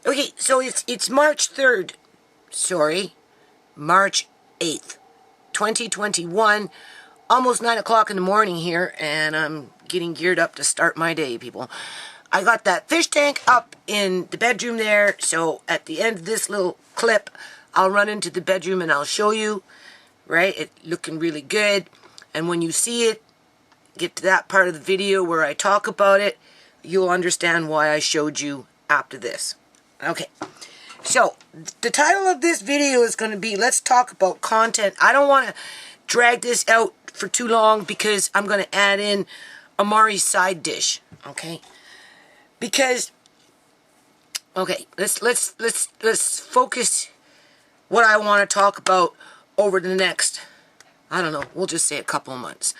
Okay, so it's March 3rd. Sorry, March 8th, 2021. Almost 9 o'clock in the morning here, and I'm getting geared up to start my day, people. I got that fish tank up in the bedroom there, so at the end of this little clip, I'll run into the bedroom and I'll show you, right? It looking really good. And when you see it, get to that part of the video where I talk about it, you'll understand why I showed you after this. Okay, so the title of this video is going to be, let's talk about content. I don't want to drag this out for too long because I'm going to add in Amari's side dish, okay? Because, okay, let's focus what I want to talk about over the next, I don't know, we'll just say a couple of months,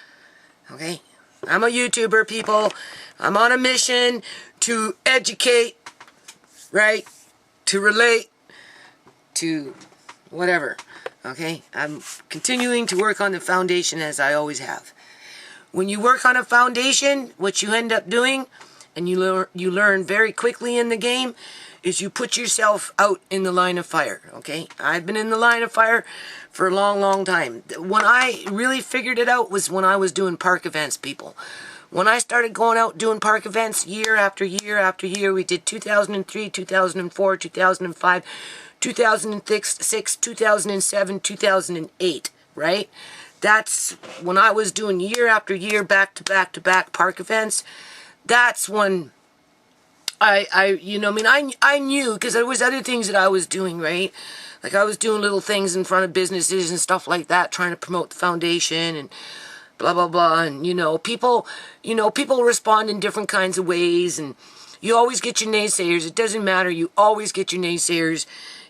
okay? I'm a YouTuber, people. I'm on a mission to educate, right? To relate, to whatever, okay? I'm continuing to work on the foundation as I always have. When you work on a foundation, what you end up doing, and you learn very quickly in the game, is you put yourself out in the line of fire, okay? I've been in the line of fire for a long, long time. When I really figured it out was when I was doing park events, people. When I started going out doing park events year after year after year, we did 2003, 2004, 2005, 2006, 2007, 2008, right? That's when I was doing year after year, back to back to back park events. That's when I knew, because there was other things that I was doing, right? Like I was doing little things in front of businesses and stuff like that, trying to promote the foundation and blah, blah, blah. And, people respond in different kinds of ways, and you always get your naysayers. It doesn't matter. You always get your naysayers,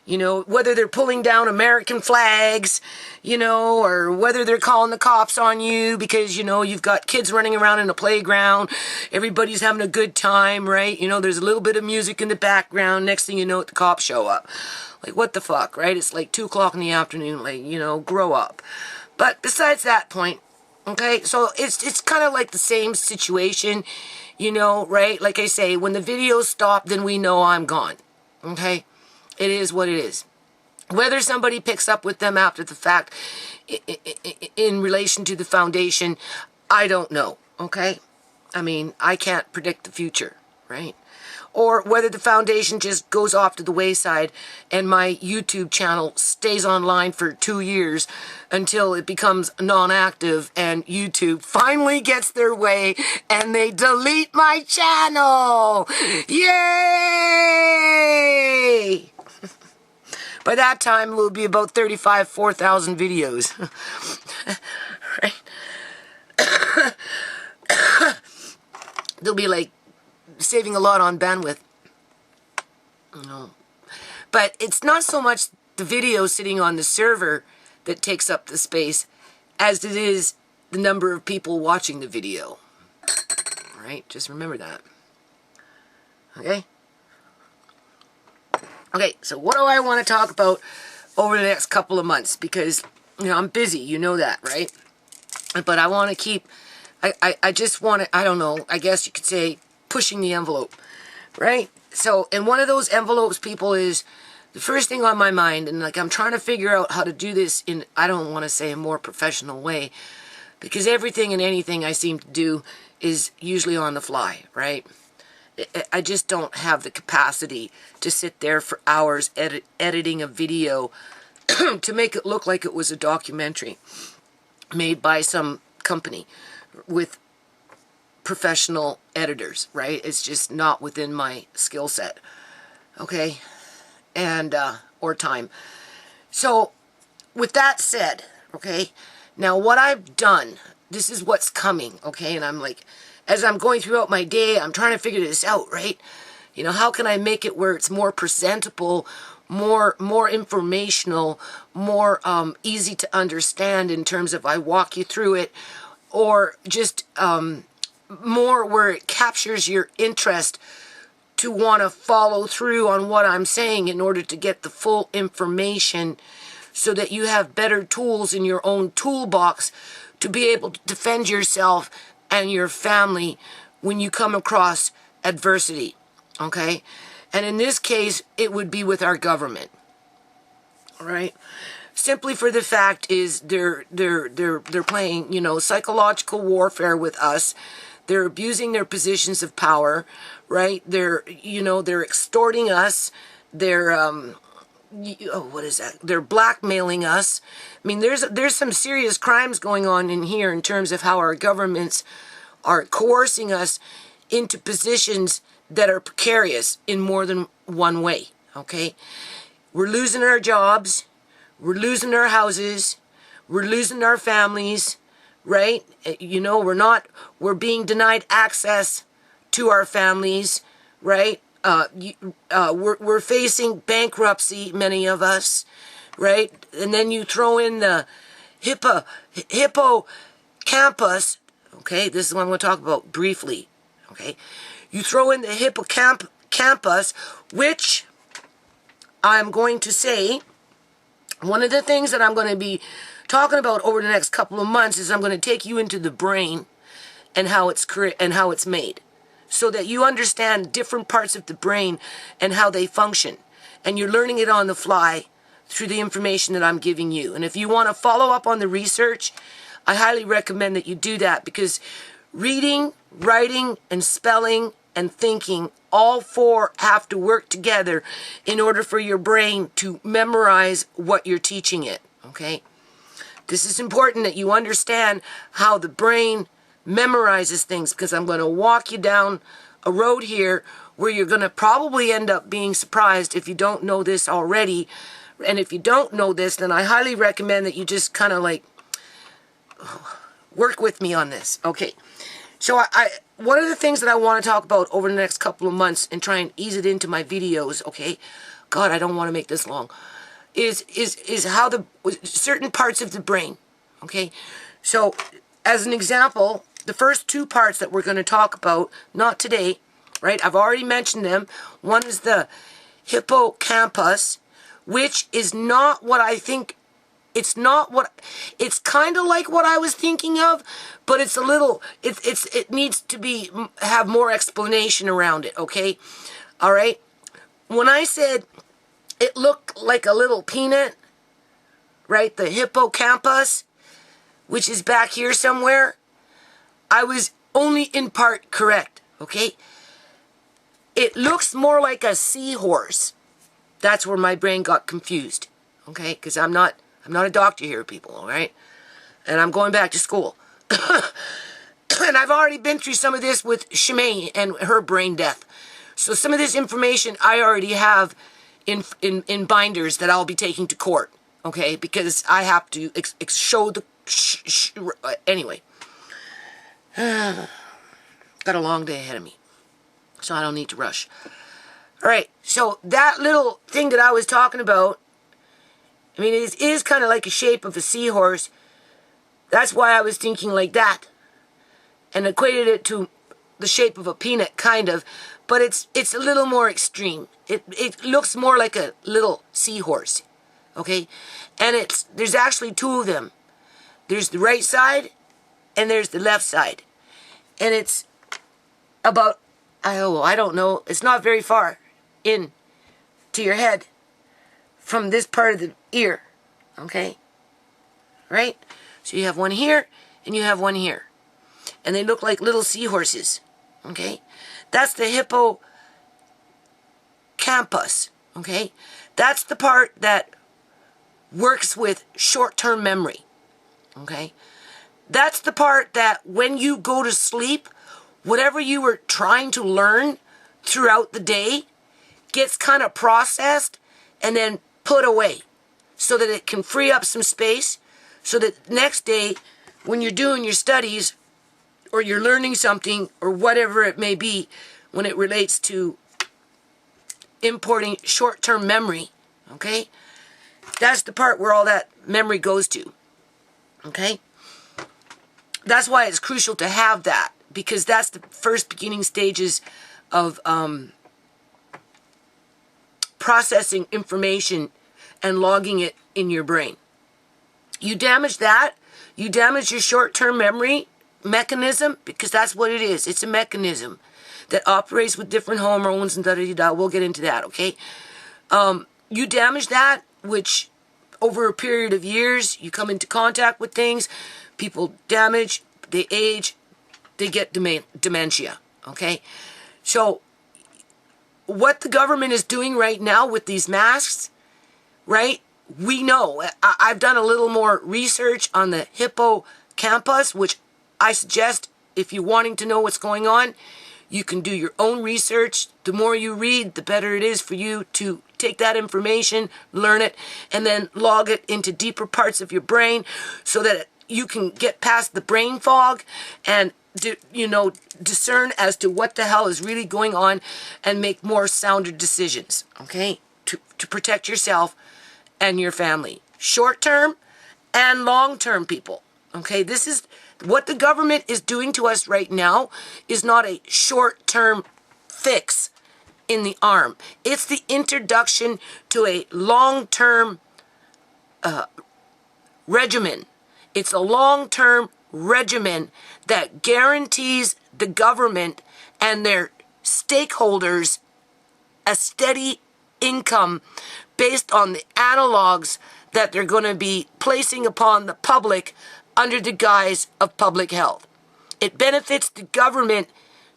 whether they're pulling down American flags, or whether they're calling the cops on you because, you've got kids running around in a playground. Everybody's having a good time, right? There's a little bit of music in the background. Next thing you know, the cops show up. Like, what the fuck, right? It's like 2 o'clock in the afternoon, like, grow up. But besides that point, okay, so it's kind of like the same situation, right? Like I say, when the videos stop, then we know I'm gone, okay? It is what it is. Whether somebody picks up with them after the fact in relation to the foundation, I don't know, okay? I mean, I can't predict the future, right? Or whether the foundation just goes off to the wayside and my YouTube channel stays online for 2 years until it becomes non-active and YouTube finally gets their way and they delete my channel. Yay! By that time, it will be about 4,000 videos. Right? They'll be like saving a lot on bandwidth. But it's not so much the video sitting on the server that takes up the space as it is the number of people watching the video. Right? Just remember that. Okay? Okay, so what do I want to talk about over the next couple of months? Because, I'm busy, you know that, right? But I want to keep, I just want to, I don't know, I guess you could say, pushing the envelope, right? So, and one of those envelopes, people, is the first thing on my mind, and like I'm trying to figure out how to do this in, I don't want to say a more professional way, because everything and anything I seem to do is usually on the fly, right? I just don't have the capacity to sit there for hours editing a video to make it look like it was a documentary made by some company with professional editors, right? It's just not within my skill set, okay? And, or time. So, with that said, okay, now what I've done, this is what's coming, okay? And I'm like, as I'm going throughout my day, I'm trying to figure this out, right? How can I make it where it's more presentable, more informational, more easy to understand in terms of I walk you through it, or just more where it captures your interest to want to follow through on what I'm saying in order to get the full information so that you have better tools in your own toolbox to be able to defend yourself and your family when you come across adversity, okay? And in this case, it would be with our government. All right? Simply for the fact is they're playing, psychological warfare with us. They're abusing their positions of power, right? They're extorting us. They're what is that? They're blackmailing us. I mean, there's some serious crimes going on in here in terms of how our governments are coercing us into positions that are precarious in more than one way, okay? We're losing our jobs. We're losing our houses. We're losing our families, right? We're being denied access to our families, right? We're facing bankruptcy, many of us, right? And then you throw in the hippocampus, okay? This is what I'm going to talk about briefly, okay? You throw in the hippocampus, which I'm going to say, one of the things that I'm going to be talking about over the next couple of months is I'm going to take you into the brain and how it's made, so that you understand different parts of the brain and how they function. And you're learning it on the fly through the information that I'm giving you. And if you want to follow up on the research, I highly recommend that you do that, because reading, writing, and spelling and thinking, all four have to work together in order for your brain to memorize what you're teaching it, okay? This is important that you understand how the brain memorizes things, because I'm going to walk you down a road here where you're going to probably end up being surprised if you don't know this already. And if you don't know this, then I highly recommend that you just kind of work with me on this. Okay. So one of the things that I want to talk about over the next couple of months and try and ease it into my videos, okay? God, I don't want to make this long. Is how the certain parts of the brain, okay? So as an example, the first two parts that we're going to talk about, not today, right? I've already mentioned them. One is the hippocampus, which is not what I think. It's it's kind of like what I was thinking of, but it's a little, it needs to have more explanation around it, okay? All right? When I said it looked like a little peanut, right? The hippocampus, which is back here somewhere, I was only in part correct, okay? It looks more like a seahorse. That's where my brain got confused, okay? Because I'm not a doctor here, people, all right? And I'm going back to school. And I've already been through some of this with Shimei and her brain death. So some of this information I already have in binders that I'll be taking to court, okay? Because I have to show the... anyway. Got a long day ahead of me, so I don't need to rush. All right, so that little thing that I was talking about, I mean, it is kind of like a shape of a seahorse. That's why I was thinking like that, and equated it to the shape of a peanut, kind of, but it's a little more extreme. It looks more like a little seahorse, okay? And there's actually two of them. There's the right side, and there's the left side. And it's about, I don't know, it's not very far in to your head from this part of the ear, okay? Right? So you have one here, and you have one here. And they look like little seahorses, okay? That's the hippocampus, okay? That's the part that works with short-term memory, okay? That's the part that when you go to sleep, whatever you were trying to learn throughout the day gets kind of processed and then put away so that it can free up some space so that next day when you're doing your studies or you're learning something or whatever it may be when it relates to importing short-term memory, okay? That's the part where all that memory goes to, okay? That's why it's crucial to have that, because that's the first beginning stages of processing information and logging it in your brain. You damage that, you damage your short-term memory, mechanism, because that's what it is. It's a mechanism that operates with different hormones and da-da-da-da. We'll get into that, okay? You damage that, which over a period of years, you come into contact with things, people damage, they age, they get dementia, okay? So what the government is doing right now with these masks, right? We know. I've done a little more research on the hippocampus, which I suggest if you're wanting to know what's going on, you can do your own research. The more you read, the better it is for you to take that information, learn it, and then log it into deeper parts of your brain so that you can get past the brain fog and discern as to what the hell is really going on and make more sounder decisions, okay? To protect yourself and your family. Short-term and long-term, people, okay? This is what the government is doing to us right now is not a short-term fix in the arm. It's the introduction to a long-term regimen. It's a long-term regimen that guarantees the government and their stakeholders a steady income based on the analogs that they're going to be placing upon the public under the guise of public health. It benefits the government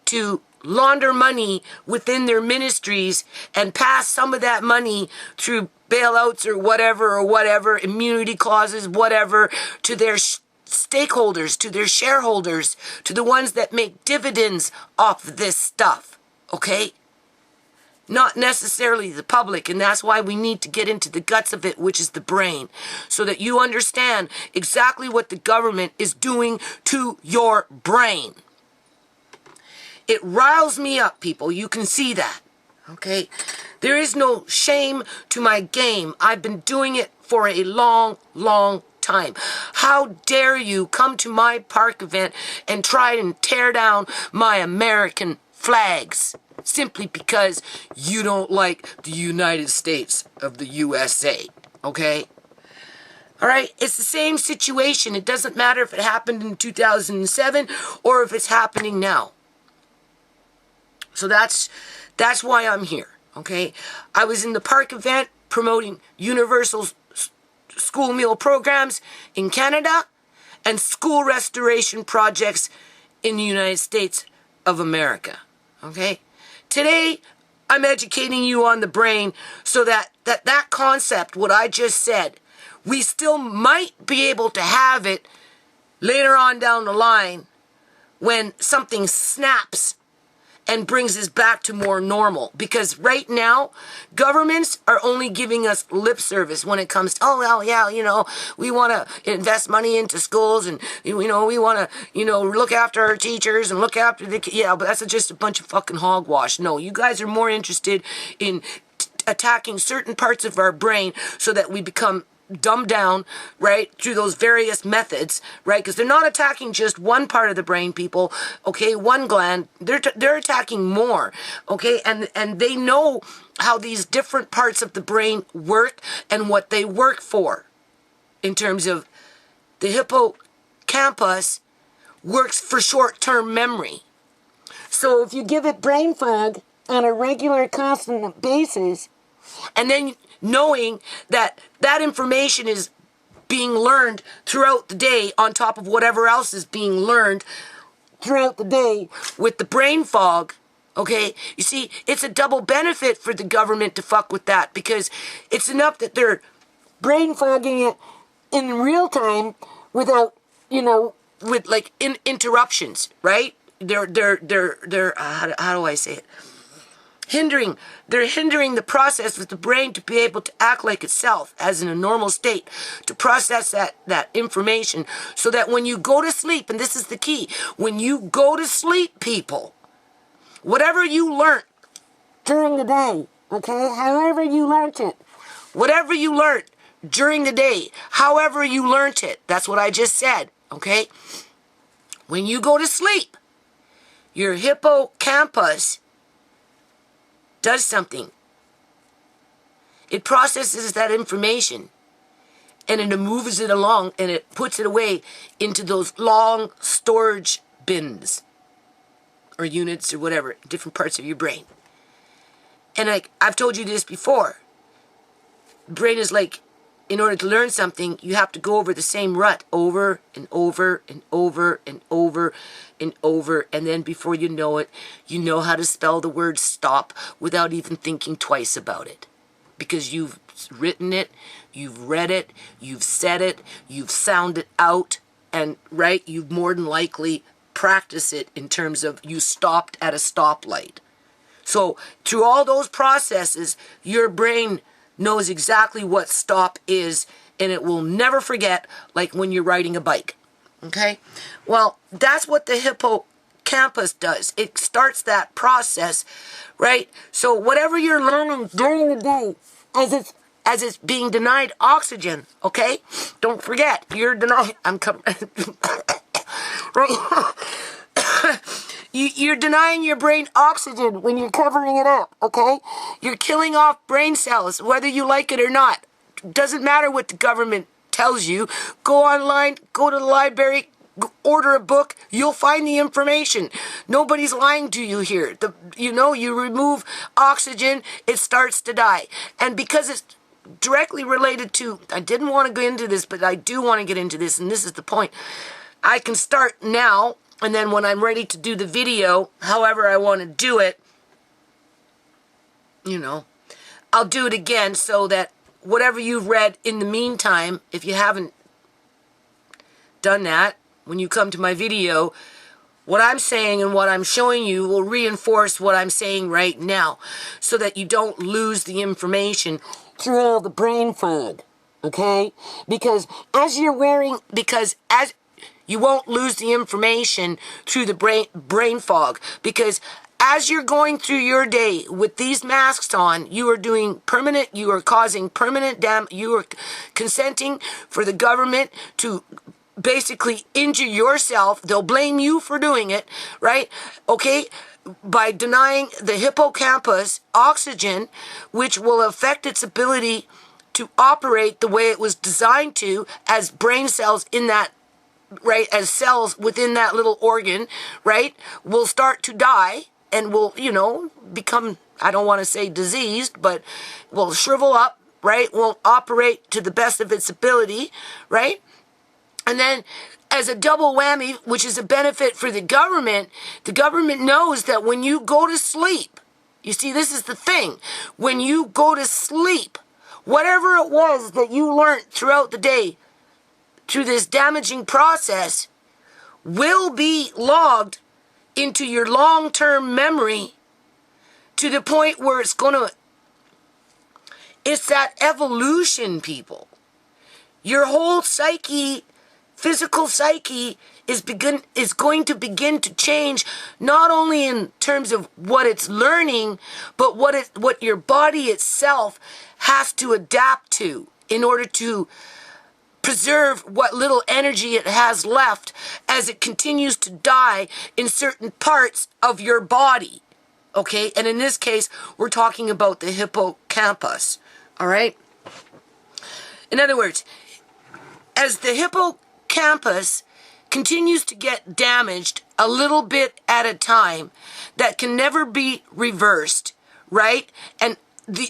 to launder money within their ministries and pass some of that money through bailouts or whatever, immunity clauses, whatever, to their stakeholders, to their shareholders, to the ones that make dividends off this stuff, okay? Not necessarily the public, and that's why we need to get into the guts of it, which is the brain, so that you understand exactly what the government is doing to your brain. It riles me up, people. You can see that, okay? There is no shame to my game. I've been doing it for a long, long time. How dare you come to my park event and try and tear down my American flags simply because you don't like the United States of the USA, okay? All right, it's the same situation. It doesn't matter if it happened in 2007 or if it's happening now. So that's why I'm here, okay? I was in the park event promoting universal school meal programs in Canada and school restoration projects in the United States of America, okay? Today, I'm educating you on the brain so that concept, what I just said, we still might be able to have it later on down the line when something snaps and brings us back to more normal. Because right now, governments are only giving us lip service when it comes to, oh, well, yeah, we want to invest money into schools and, we want to, look after our teachers and look after but that's just a bunch of fucking hogwash. No, you guys are more interested in attacking certain parts of our brain so that we become dumbed down, right, through those various methods, right, because they're not attacking just one part of the brain, people, okay, one gland, they're attacking more, okay, and they know how these different parts of the brain work and what they work for, in terms of the hippocampus works for short-term memory. So if you give it brain fog on a regular, constant basis, and then knowing that information is being learned throughout the day on top of whatever else is being learned throughout the day with the brain fog, okay? You see, it's a double benefit for the government to fuck with that because it's enough that they're brain fogging it in real time without, with like interruptions, right? They're how do I say it? They're hindering the process of the brain to be able to act like itself as in a normal state, to process that information so that when you go to sleep, and this is the key, when you go to sleep, people, whatever you learned during the day, okay, however you learned it, whatever you learned during the day, however you learned it, that's what I just said, okay? When you go to sleep, your hippocampus does something. It processes that information and it moves it along, and it puts it away into those long storage bins or units or whatever, different parts of your brain. And I've told you this before. Brain is like, in order to learn something, you have to go over the same rut over and over and over and over and over, and then before you know it, you know how to spell the word stop without even thinking twice about it. Because you've written it, you've read it, you've said it, you've sounded out, and right, you've more than likely practiced it in terms of you stopped at a stoplight. So through all those processes, your brain knows exactly what stop is, and it will never forget, like when you're riding a bike. Okay? Well, that's what the hippocampus does. It starts that process, right? So whatever you're learning during the day, as it's being denied oxygen, okay? Don't forget, you're denying, right? You're denying your brain oxygen when you're covering it up, okay? You're killing off brain cells, whether you like it or not. Doesn't matter what the government tells you. Go online, go to the library, order a book, you'll find the information. Nobody's lying to you here. You remove oxygen, it starts to die. And because it's directly related to, I didn't want to go into this, but I do want to get into this, and this is the point. I can start now, and then when I'm ready to do the video, however I want to do it, I'll do it again so that whatever you've read in the meantime, if you haven't done that, when you come to my video, what I'm saying and what I'm showing you will reinforce what I'm saying right now so that you don't lose the information through all the brain fog, okay? Because as you won't lose the information through the brain fog, because as you're going through your day with these masks on, you are causing permanent damage. You are consenting for the government to basically injure yourself. They'll blame you for doing it, right? Okay? By denying the hippocampus oxygen, which will affect its ability to operate the way it was designed to as brain cells in that, right, as cells within that little organ, right, will start to die and will, become, I don't want to say diseased, but will shrivel up, right, won't operate to the best of its ability, right? And then as a double whammy, which is a benefit for the government knows that when you go to sleep, you see, this is the thing, when you go to sleep, whatever it was that you learned throughout the day, through this damaging process, will be logged into your long-term memory to the point where it's that evolution, people. Your whole psyche, physical psyche, is going to begin to change, not only in terms of what it's learning, but what your body itself has to adapt to in order to preserve what little energy it has left as it continues to die in certain parts of your body. Okay? And in this case, we're talking about the hippocampus. All right? In other words, as the hippocampus continues to get damaged a little bit at a time, that can never be reversed, right? And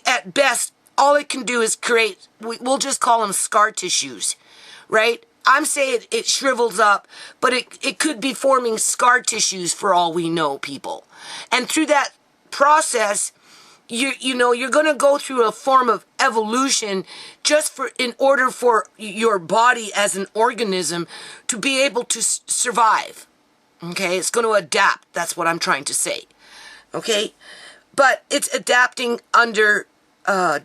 at best, all it can do is create, we'll just call them scar tissues, right? I'm saying it shrivels up, but it could be forming scar tissues for all we know, people. And through that process, you're going to go through a form of evolution in order for your body as an organism to be able to survive. Okay? It's going to adapt. That's what I'm trying to say. Okay? But it's adapting under, I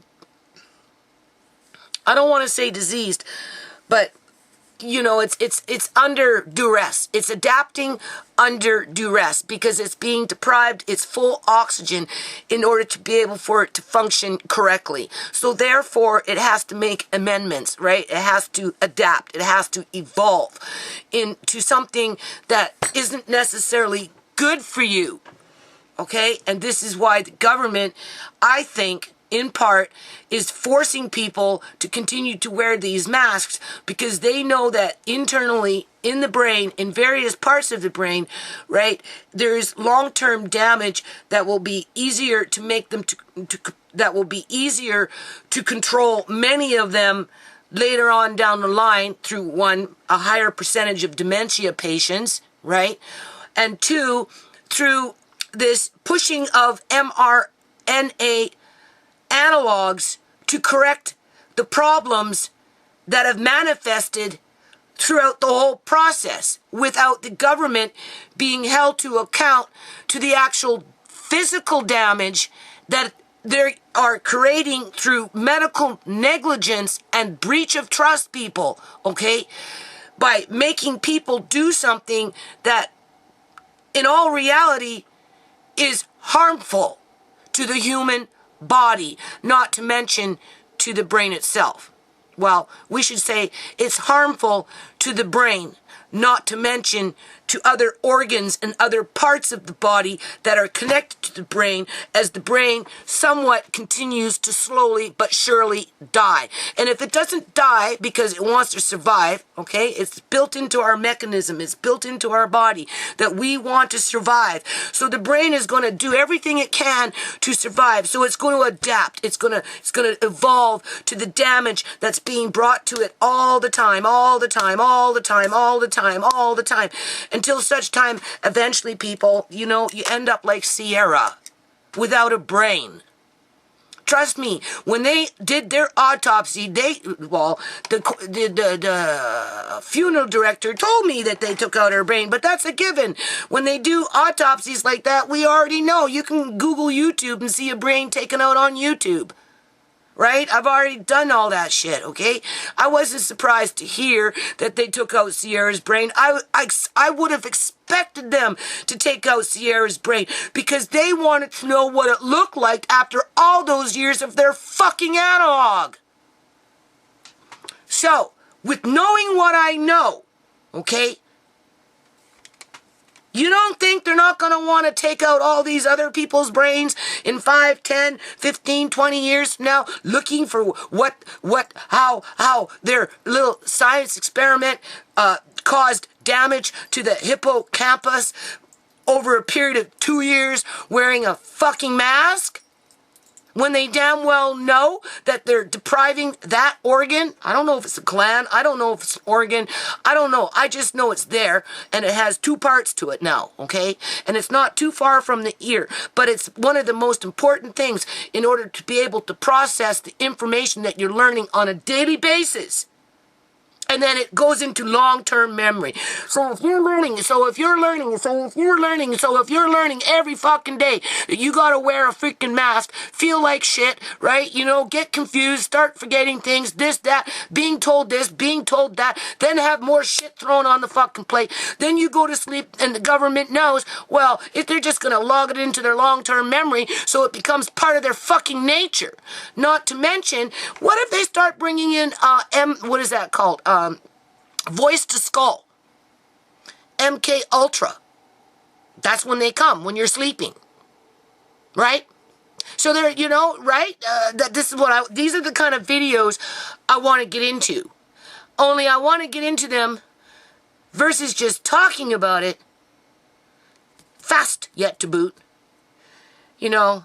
don't want to say diseased, but it's under duress. It's adapting under duress because it's being deprived its full oxygen in order to be able for it to function correctly. So therefore, it has to make amendments, right? It has to adapt. It has to evolve into something that isn't necessarily good for you. Okay? And this is why the government, I think, in part, is forcing people to continue to wear these masks because they know that internally in the brain, in various parts of the brain, right, there's long-term damage that will be easier to make them that will be easier to control many of them later on down the line through a higher percentage of dementia patients, right? And two, through this pushing of mRNA analogs to correct the problems that have manifested throughout the whole process without the government being held to account to the actual physical damage that they are creating through medical negligence and breach of trust, people, okay? By making people do something that in all reality is harmful to the human body, not to mention to the brain itself. Well, we should say it's harmful to the brain, not to mention to other organs and other parts of the body that are connected to the brain as the brain somewhat continues to slowly but surely die. And if it doesn't die because it wants to survive, okay, it's built into our mechanism, it's built into our body that we want to survive. So the brain is going to do everything it can to survive. So it's going to adapt. It's going to evolve to the damage that's being brought to it all the time, all the time, all the time, all the time, all the time. Until such time, eventually, people, you end up like Sierra, without a brain. Trust me, when they did their autopsy, the funeral director told me that they took out her brain, but that's a given. When they do autopsies like that, we already know. You can Google YouTube and see a brain taken out on YouTube. Right? I've already done all that shit, okay? I wasn't surprised to hear that they took out Sierra's brain. I would have expected them to take out Sierra's brain because they wanted to know what it looked like after all those years of their fucking analog. So, with knowing what I know, okay, you don't think they're not going to want to take out all these other people's brains in 5, 10, 15, 20 years from now, looking for how their little science experiment caused damage to the hippocampus over a period of 2 years wearing a fucking mask? When they damn well know that they're depriving that organ. I don't know if it's a gland. I don't know if it's an organ. I don't know. I just know it's there, and it has 2 parts to it now, okay? And it's not too far from the ear, but it's one of the most important things in order to be able to process the information that you're learning on a daily basis. And then it goes into long-term memory. So if you're learning every fucking day that you gotta wear a freaking mask, feel like shit, right? Get confused, start forgetting things, this, that, being told this, being told that, then have more shit thrown on the fucking plate. Then you go to sleep and the government knows, well, if they're just gonna log it into their long-term memory so it becomes part of their fucking nature. Not to mention, what if they start bringing in, what is that called? Voice to skull, MK Ultra. That's when they come, when you're sleeping, right? So they're, right? These are the kind of videos I want to get into. Only I want to get into them versus just talking about it, fast yet to boot. I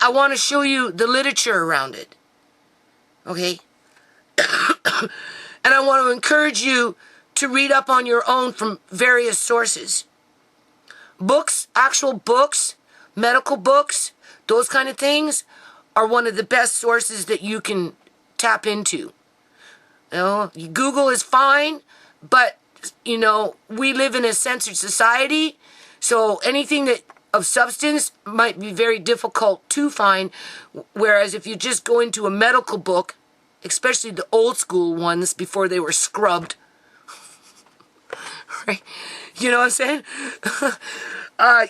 want to show you the literature around it, okay? And I want to encourage you to read up on your own from various sources. Books, actual books, medical books, those kind of things are one of the best sources that you can tap into. Google is fine, but, we live in a censored society, so anything that of substance might be very difficult to find, whereas if you just go into a medical book, especially the old school ones before they were scrubbed. Right? You know what I'm saying?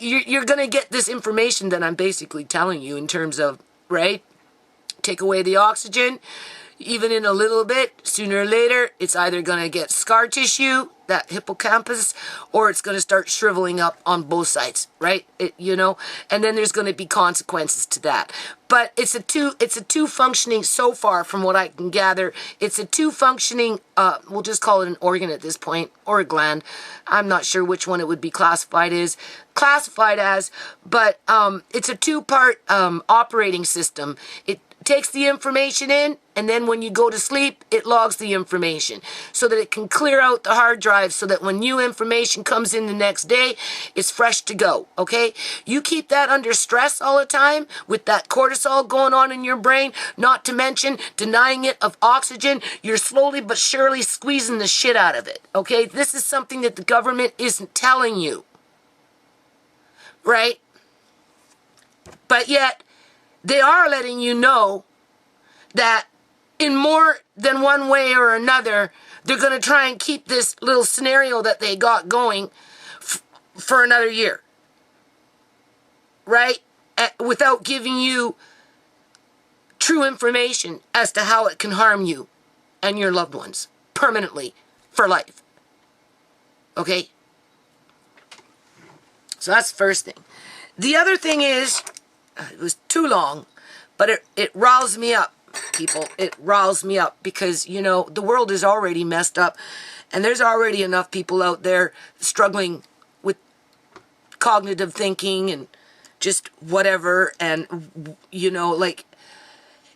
You're going to get this information that I'm basically telling you in terms of, right? Take away the oxygen, even in a little bit, sooner or later, it's either going to get scar tissue, that hippocampus, or it's going to start shriveling up on both sides, right? And then there's going to be consequences to that. But it's a two functioning, so far from what I can gather, it's a two functioning, we'll just call it an organ at this point, or a gland. I'm not sure which one it would be classified as, but it's a two-part operating system. It takes the information in, and then when you go to sleep, it logs the information so that it can clear out the hard drive so that when new information comes in the next day, it's fresh to go, okay? You keep that under stress all the time with that cortisol going on in your brain, not to mention denying it of oxygen, you're slowly but surely squeezing the shit out of it, okay? This is something that the government isn't telling you, right? But yet, they are letting you know that in more than one way or another, they're going to try and keep this little scenario that they got going for another year. Right? Without giving you true information as to how it can harm you and your loved ones permanently for life. Okay? So that's the first thing. The other thing is, it was too long, but it riles me up, people. It riles me up because, the world is already messed up, and there's already enough people out there struggling with cognitive thinking and just whatever, and,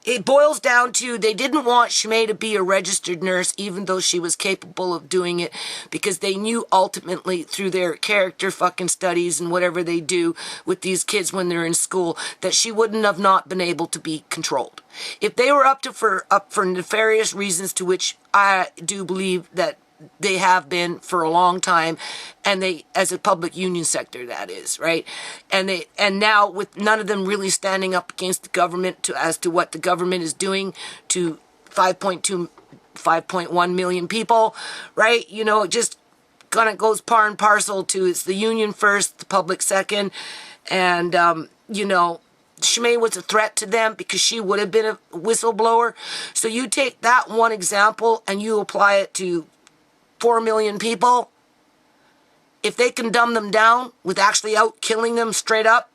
it boils down to they didn't want Shimei to be a registered nurse, even though she was capable of doing it, because they knew ultimately through their character fucking studies and whatever they do with these kids when they're in school, that she wouldn't have not been able to be controlled. If they were up for nefarious reasons, to which I do believe that they have been for a long time, and they, as a public union sector, that is, right? And now with none of them really standing up against the government as to what the government is doing to 5.1 million people, right? It just kind of goes par and parcel to it's the union first, the public second, and Shimei was a threat to them because she would have been a whistleblower. So you take that one example and you apply it to 4 million people. If they can dumb them down with actually out killing them straight up,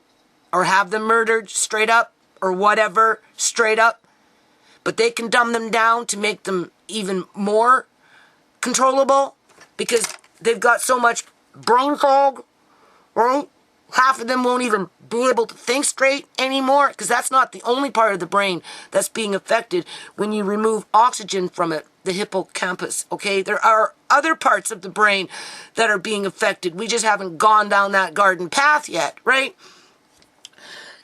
or have them murdered straight up, or whatever straight up, but they can dumb them down to make them even more controllable because they've got so much brain fog, right? Half of them won't even be able to think straight anymore, because that's not the only part of the brain that's being affected when you remove oxygen from it, the hippocampus, okay? There are other parts of the brain that are being affected. We just haven't gone down that garden path yet, right?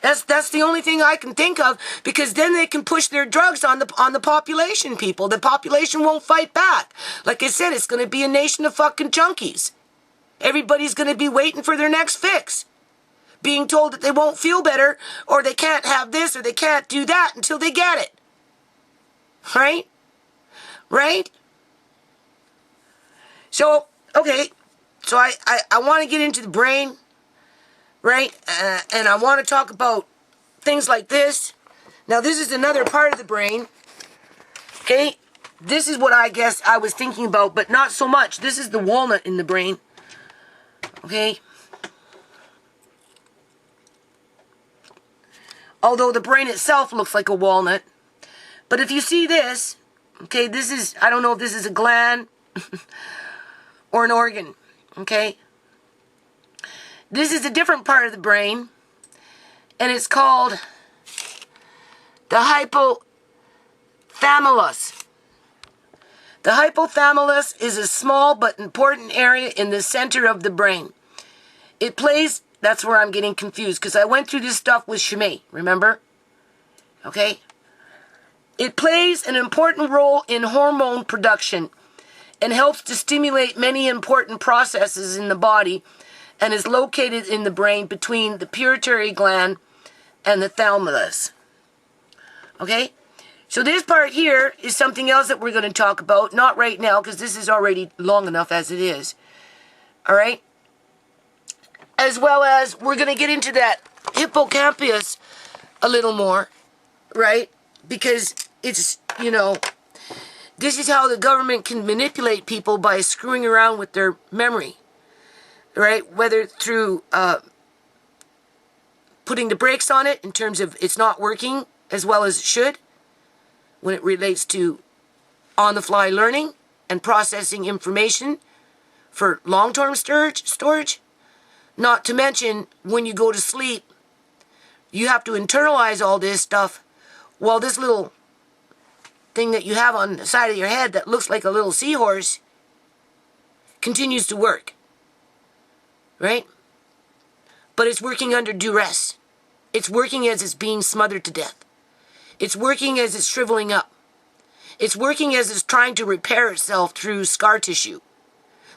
That's the only thing I can think of, because then they can push their drugs on the population, people. The population won't fight back. Like I said, it's going to be a nation of fucking junkies. Everybody's going to be waiting for their next fix, being told that they won't feel better, or they can't have this, or they can't do that until they get it. Right? Right? So, okay. So I want to get into the brain, right? And I want to talk about things like this. Now, this is another part of the brain. Okay? This is what I guess I was thinking about, but not so much. This is the walnut in the brain. Okay? Although the brain itself looks like a walnut. But if you see this, okay, this is, I don't know if this is a gland or an organ, okay? This is a different part of the brain, and it's called the hypothalamus. The hypothalamus is a small but important area in the center of the brain. It plays, that's where I'm getting confused, because I went through this stuff with Shimei, remember? Okay? It plays an important role in hormone production and helps to stimulate many important processes in the body, and is located in the brain between the pituitary gland and the thalamus. Okay? So this part here is something else that we're going to talk about, not right now, because this is already long enough as it is. All right? As well as we're going to get into that hippocampus a little more, right? Because it's, This is how the government can manipulate people by screwing around with their memory, right? Whether through putting the brakes on it in terms of it's not working as well as it should when it relates to on-the-fly learning and processing information for long-term storage. Not to mention, when you go to sleep, you have to internalize all this stuff while this little thing that you have on the side of your head that looks like a little seahorse continues to work, right? But it's working under duress. It's working as it's being smothered to death. It's working as it's shriveling up. It's working as it's trying to repair itself through scar tissue,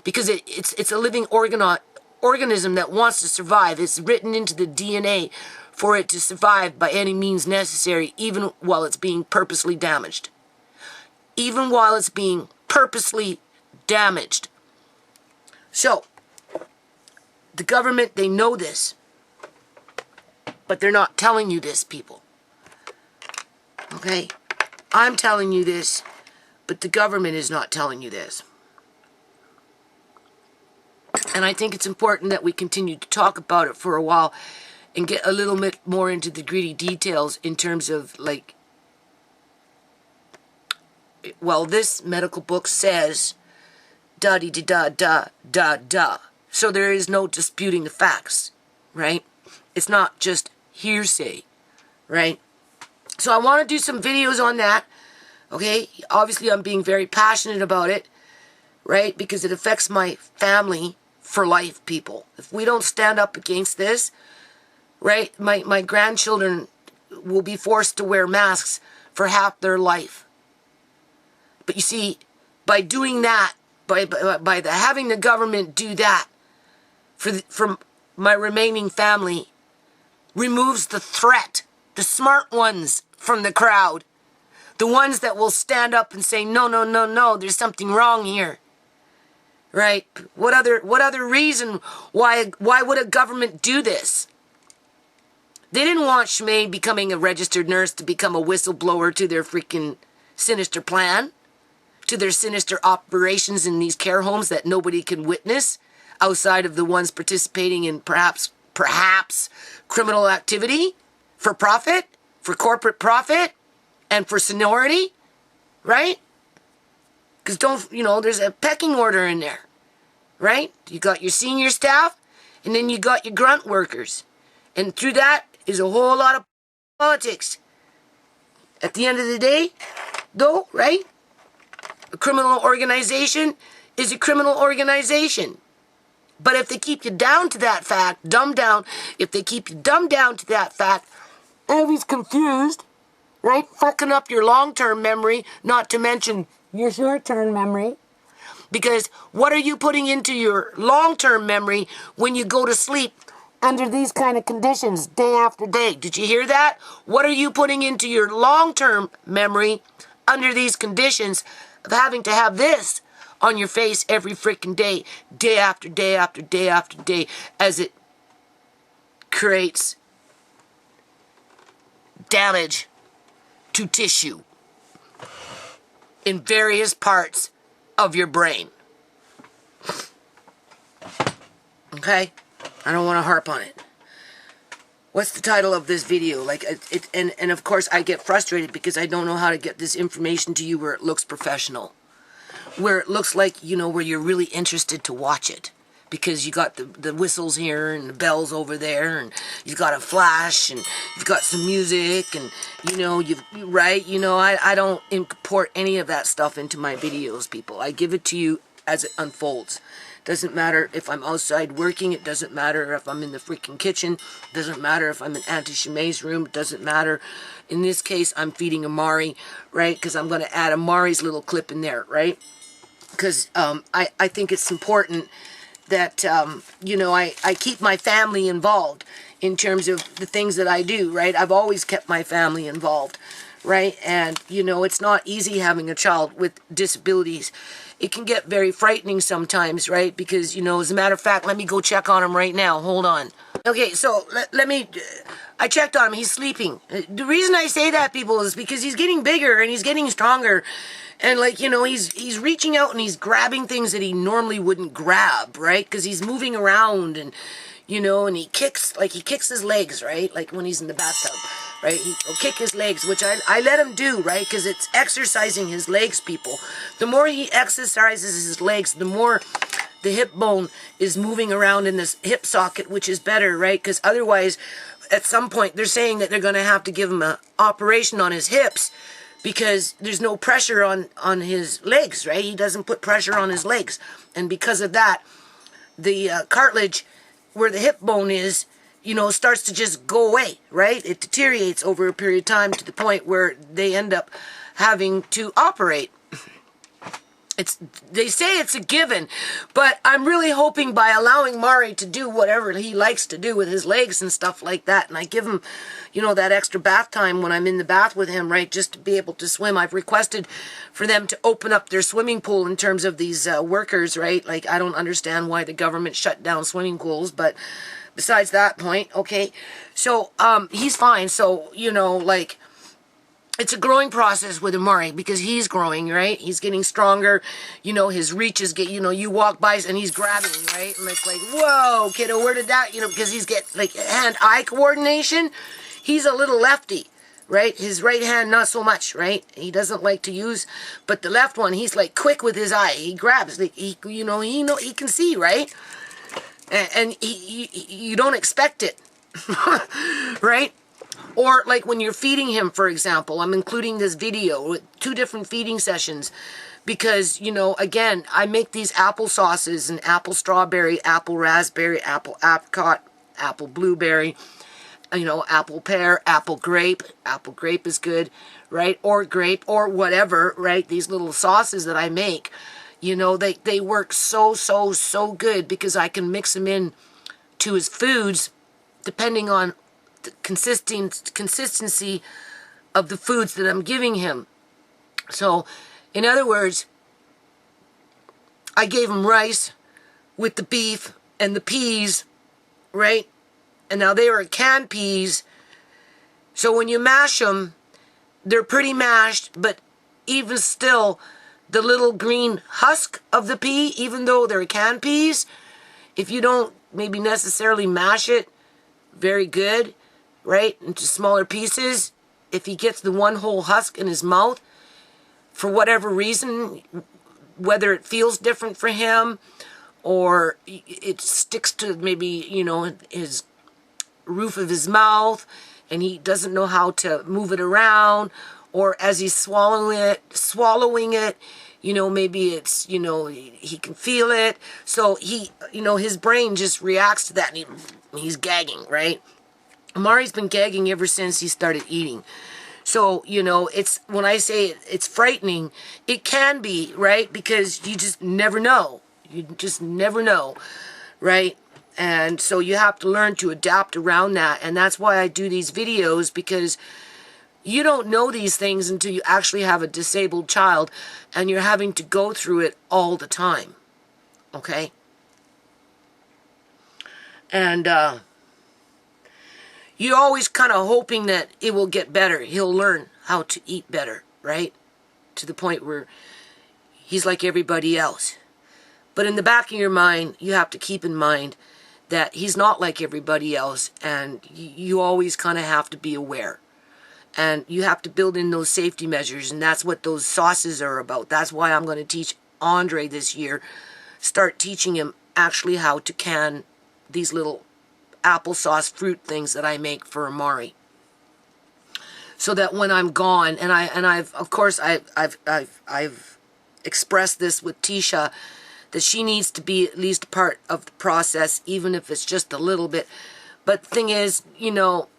because it's a living organism that wants to survive. It's written into the DNA for it to survive by any means necessary, even while it's being purposely damaged. Even while it's being purposely damaged. So, the government, they know this, but they're not telling you this, people. Okay? I'm telling you this, but the government is not telling you this. And I think it's important that we continue to talk about it for a while and get a little bit more into the gritty details in terms of, like, well, this medical book says da-dee-da-da-da-da. So there is no disputing the facts, right? It's not just hearsay, right? So I want to do some videos on that, okay? Obviously, I'm being very passionate about it, right? Because it affects my family for life, people. If we don't stand up against this, right, my grandchildren will be forced to wear masks for half their life. But you see, by doing that, by having the government do that for my remaining family, removes the threat, the smart ones from the crowd, the ones that will stand up and say, no, no, no, no, there's something wrong here. Right? What other reason why would a government do this? They didn't want Shmay becoming a registered nurse to become a whistleblower to their freaking sinister plan, to their sinister operations in these care homes that nobody can witness outside of the ones participating in perhaps criminal activity for profit, for corporate profit, and for seniority, right? Because there's a pecking order in there, right? You got your senior staff, and then you got your grunt workers. And through that is a whole lot of politics. At the end of the day, though, right? A criminal organization is a criminal organization. But if they keep you down to that fact, if they keep you dumbed down to that fact, everybody's confused, right? Fucking up your long-term memory, not to mention your short-term memory. Because what are you putting into your long-term memory when you go to sleep under these kind of conditions day after day? Did you hear that? What are you putting into your long-term memory under these conditions of having to have this on your face every freaking day, day after day after day after day, as it creates damage to tissue in various parts of your brain? Okay? I don't want to harp on it. What's the title of this video? And of course I get frustrated because I don't know how to get this information to you where it looks professional. Where it looks like, where you're really interested to watch it. Because you got the whistles here and the bells over there, and you've got a flash, and you've got some music, and I don't import any of that stuff into my videos, people. I give it to you as it unfolds. Doesn't matter if I'm outside working. It doesn't matter if I'm in the freaking kitchen. It doesn't matter if I'm in Auntie Shemay's room. It doesn't matter. In this case, I'm feeding Amari, right? Because I'm going to add Amari's little clip in there, right? Because I think it's important that, I keep my family involved in terms of the things that I do, right? I've always kept my family involved, right? And, it's not easy having a child with disabilities. It can get very frightening sometimes, right? Because, as a matter of fact, let me go check on him right now. Hold on. Okay, so I checked on him. He's sleeping. The reason I say that, people, is because he's getting bigger and he's getting stronger. And like, he's reaching out and he's grabbing things that he normally wouldn't grab, right? Because he's moving around and, and he kicks his legs, right? Like when he's in the bathtub, right? He'll kick his legs, which I let him do, right? Because it's exercising his legs, people. The more he exercises his legs, the more the hip bone is moving around in this hip socket, which is better, right? Because otherwise, at some point, they're saying that they're going to have to give him an operation on his hips because there's no pressure on his legs, right? He doesn't put pressure on his legs. And because of that, the cartilage where the hip bone is, starts to just go away, right? It deteriorates over a period of time to the point where they end up having to operate. They say it's a given, but I'm really hoping by allowing Mari to do whatever he likes to do with his legs and stuff like that, and I give him, that extra bath time when I'm in the bath with him, right, just to be able to swim. I've requested for them to open up their swimming pool in terms of these workers, right? Like, I don't understand why the government shut down swimming pools, but besides that point, okay. So, he's fine. So, it's a growing process with Amari because he's growing, right? He's getting stronger. His reach is you walk by and he's grabbing, right? And it's like, whoa, kiddo, where did that, because he's get like hand-eye coordination. He's a little lefty, right? His right hand, not so much, right? He doesn't like to use, but the left one, he's like quick with his eye. He grabs, like, he can see, right? And you don't expect it, right? Or like when you're feeding him, for example, I'm including this video with 2 different feeding sessions because, again, I make these apple sauces and apple strawberry, apple raspberry, apple apricot, apple blueberry, apple pear, apple grape. Apple grape is good, right? Or grape or whatever, right? These little sauces that I make, they work so good because I can mix them in to his foods depending on the consistency of the foods that I'm giving him. So, in other words, I gave him rice with the beef and the peas, right? And now they were canned peas. So when you mash them, they're pretty mashed, but even still, the little green husk of the pea, even though they're canned peas, if you don't maybe necessarily mash it very good, right, into smaller pieces, if he gets the one whole husk in his mouth, for whatever reason, whether it feels different for him or it sticks to maybe, his roof of his mouth and he doesn't know how to move it around, or as he's swallowing it, maybe it's, he can feel it. So he, his brain just reacts to that and he's gagging, right? Amari's been gagging ever since he started eating. So, it's, when I say it's frightening, it can be, right? Because you just never know. You just never know, right? And so you have to learn to adapt around that. And that's why I do these videos, because you don't know these things until you actually have a disabled child and you're having to go through it all the time. Okay? And, you're always kind of hoping that it will get better. He'll learn how to eat better, right? To the point where he's like everybody else. But in the back of your mind, you have to keep in mind that he's not like everybody else, and you always kind of have to be aware. And you have to build in those safety measures, and that's what those sauces are about. That's why I'm going to teach Andre this year, start teaching him actually how to can these little applesauce fruit things that I make for Amari, so that when I'm gone, and I've expressed this with Tisha, that she needs to be at least part of the process, even if it's just a little bit. But the thing is,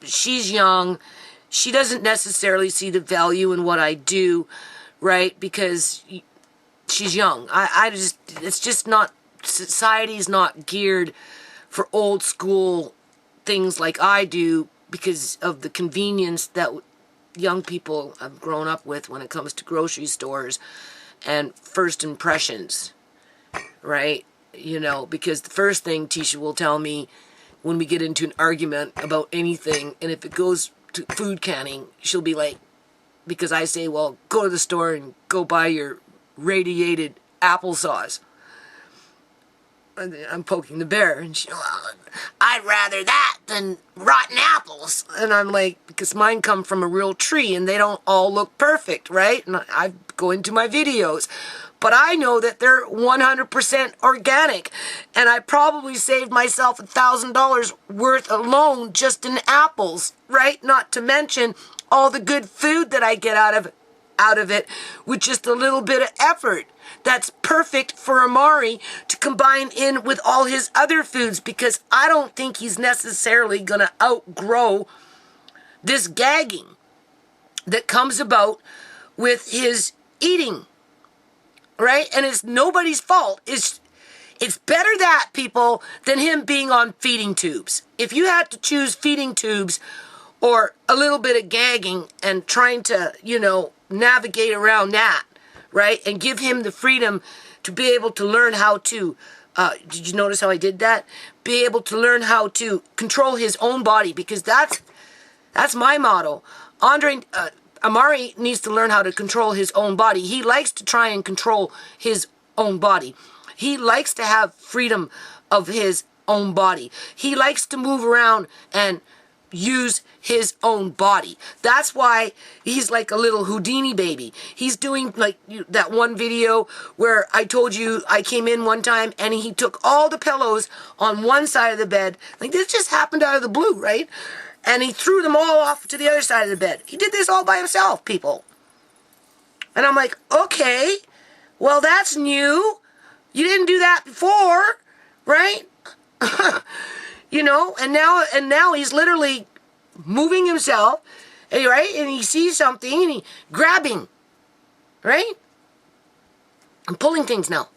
she's young. She doesn't necessarily see the value in what I do, right? Because she's young. It's just not, society's not geared for old school things like I do, because of the convenience that young people have grown up with when it comes to grocery stores and first impressions, right? Because the first thing Tisha will tell me when we get into an argument about anything, and if it goes to food canning, she'll be like, because I say, well, go to the store and go buy your radiated applesauce. I'm poking the bear, and she, well, I'd rather that than rotten apples. And I'm like, because mine come from a real tree, and they don't all look perfect, right? And I go into my videos, but I know that they're 100% organic, and I probably saved myself $1,000 worth alone just in apples, right? Not to mention all the good food that I get out of it with just a little bit of effort. That's perfect for Amari to combine in with all his other foods, because I don't think he's necessarily going to outgrow this gagging that comes about with his eating, right? And it's nobody's fault. It's better that, people, than him being on feeding tubes. If you had to choose feeding tubes or a little bit of gagging and trying to, navigate around that, right? And give him the freedom to be able to learn how to, did you notice how I did that? Be able to learn how to control his own body, because that's my motto. Amari needs to learn how to control his own body. He likes to try and control his own body. He likes to have freedom of his own body. He likes to move around and use his own body. That's why he's like a little Houdini baby. He's doing like that one video where I told you I came in one time and he took all the pillows on one side of the bed. Like, this just happened out of the blue, right? And he threw them all off to the other side of the bed. He did this all by himself, people. And I'm like, okay, well, that's new. You didn't do that before, right? And now he's literally moving himself, right? And he sees something and he's grabbing, right? I'm pulling things now.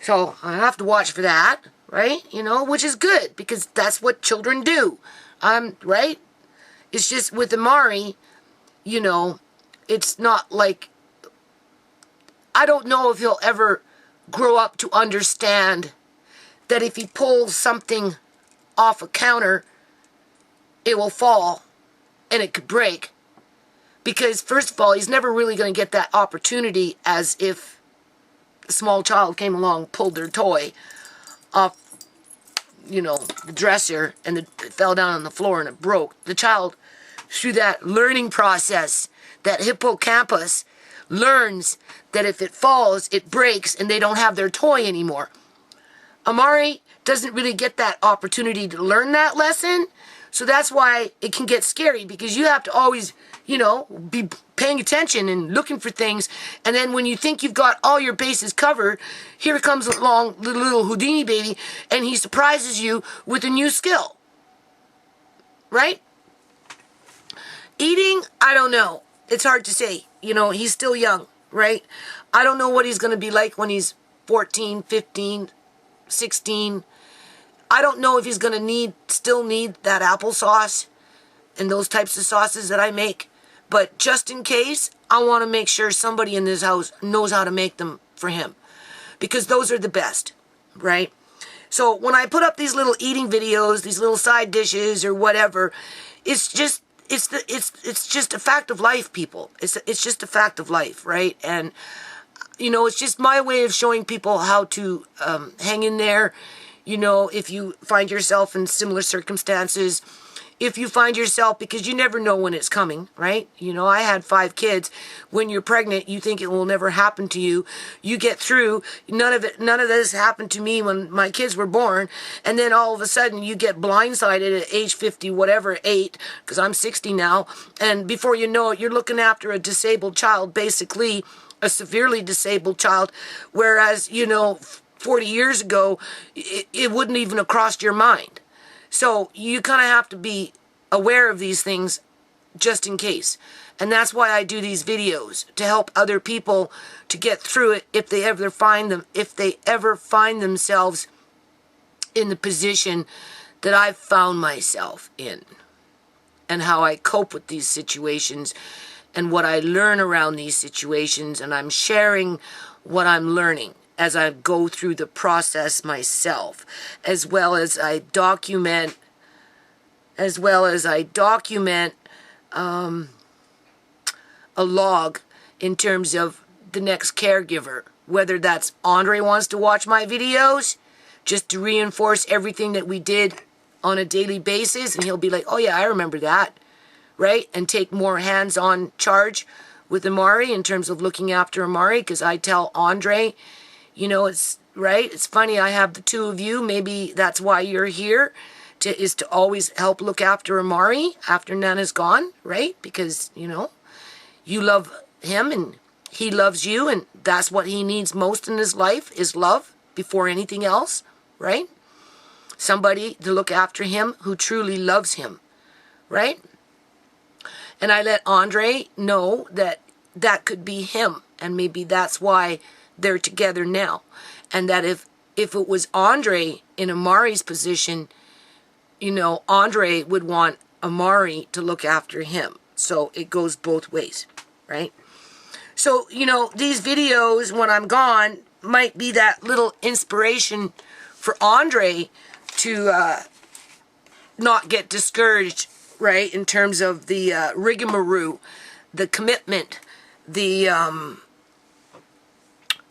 So I have to watch for that, right? Which is good, because that's what children do. Right? It's just with Amari, it's not like, I don't know if he'll ever grow up to understand that if he pulls something off a counter, it will fall and it could break. Because first of all, he's never really going to get that opportunity, as if a small child came along, pulled their toy off, the dresser, and it fell down on the floor and it broke. The child, through that learning process, that hippocampus, learns that if it falls, it breaks, and they don't have their toy anymore. Amari doesn't really get that opportunity to learn that lesson, so that's why it can get scary, because you have to always, be paying attention and looking for things, and then when you think you've got all your bases covered, here comes along the little Houdini baby, and he surprises you with a new skill, right? Eating, I don't know. It's hard to say. He's still young, right? I don't know what he's going to be like when he's 14, 15, 16. I don't know if he's going to still need that applesauce and those types of sauces that I make. But just in case, I want to make sure somebody in this house knows how to make them for him, because those are the best, right? So when I put up these little eating videos, these little side dishes or whatever, it's just a fact of life, people. It's just a fact of life, right? And it's just my way of showing people how to hang in there. If you find yourself in similar circumstances, if you find yourself, because you never know when it's coming, right? I had 5 kids. When you're pregnant, you think it will never happen to you. You get through. None of this happened to me when my kids were born. And then all of a sudden you get blindsided at age 50, whatever, 8, because I'm 60 now. And before you know it, you're looking after a disabled child, basically a severely disabled child. Whereas, 40 years ago, it wouldn't even have crossed your mind. So you kind of have to be aware of these things just in case. And that's why I do these videos, to help other people to get through it if they ever find themselves in the position that I've found myself in, and how I cope with these situations and what I learn around these situations. And I'm sharing what I'm learning as I go through the process myself, as well as I document a log in terms of the next caregiver. Whether that's Andre wants to watch my videos just to reinforce everything that we did on a daily basis, and he'll be like, oh yeah, I remember that, right? And take more hands-on charge with Amari in terms of looking after Amari, because I tell Andre, you know, it's right. It's funny, I have the two of you. Maybe that's why you're here, is to always help look after Amari after Nana's gone, right? Because, you know, you love him and he loves you, and that's what he needs most in his life is love before anything else, right? Somebody to look after him who truly loves him, right? And I let Andre know that that could be him, and maybe that's why they're together now. And that if it was Andre in Amari's position, you know, Andre would want Amari to look after him. So it goes both ways, right? So, you know, these videos when I'm gone might be that little inspiration for Andre to not get discouraged, right, in terms of the rigmarole, the commitment, the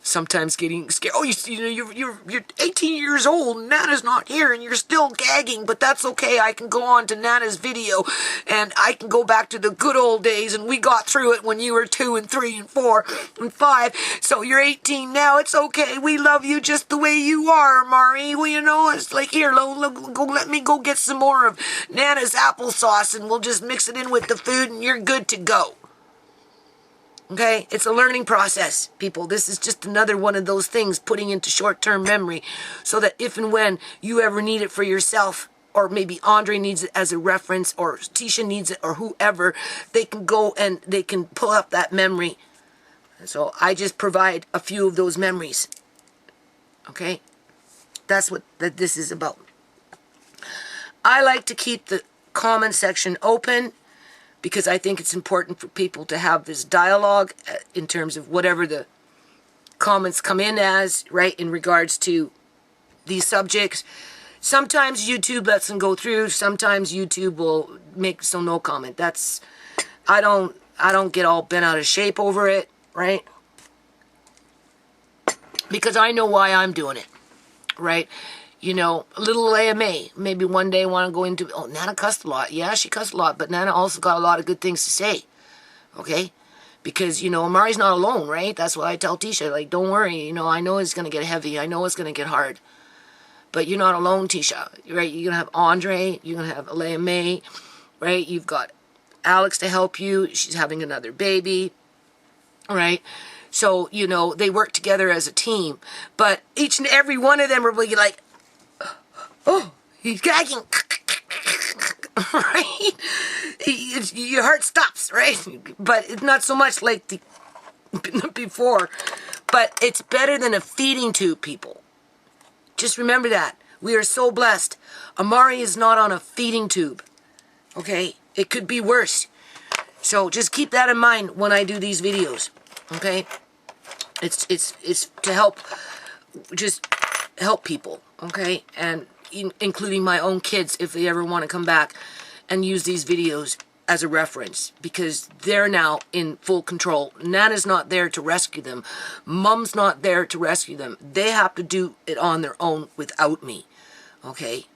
sometimes getting scared. Oh, you know, you're 18 years old, and Nana's not here, and you're still gagging, but that's okay. I can go on to Nana's video, and I can go back to the good old days, and we got through it when you were 2 and 3 and 4 and 5. So you're 18 now. It's okay. We love you just the way you are, Amari. Well, you know, it's like, here, let me go get some more of Nana's applesauce, and we'll just mix it in with the food, and you're good to go. Okay, it's a learning process, people. This is just another one of those things putting into short-term memory so that if and when you ever need it for yourself, or maybe Andre needs it as a reference, or Tisha needs it, or whoever, they can go and they can pull up that memory. So I just provide a few of those memories. Okay, that's what this is about. I like to keep the comment section open, because I think it's important for people to have this dialogue in terms of whatever the comments come in as, right, in regards to these subjects. Sometimes YouTube lets them go through. Sometimes YouTube will make so no comment. That's, I don't get all bent out of shape over it, right? Because I know why I'm doing it, right? You know, a little AMA. Maybe one day I want to go into, oh, Nana cussed a lot. Yeah, she cussed a lot, but Nana also got a lot of good things to say. Okay? Because, you know, Amari's not alone, right? That's why I tell Tisha, like, don't worry. You know, I know it's going to get heavy. I know it's going to get hard. But you're not alone, Tisha, right? You're going to have Andre. You're going to have Alea May, right? You've got Alex to help you. She's having another baby, right? So, you know, they work together as a team. But each and every one of them are really like, oh, he's gagging, right? Your heart stops, right? But it's not so much like the before. But it's better than a feeding tube, people. Just remember that. We are so blessed. Amari is not on a feeding tube, okay? It could be worse. So just keep that in mind when I do these videos, okay? It's to help, just help people, okay? And including my own kids, if they ever want to come back and use these videos as a reference, because they're now in full control. Nana's not there to rescue them. Mom's not there to rescue them. They have to do it on their own without me, okay?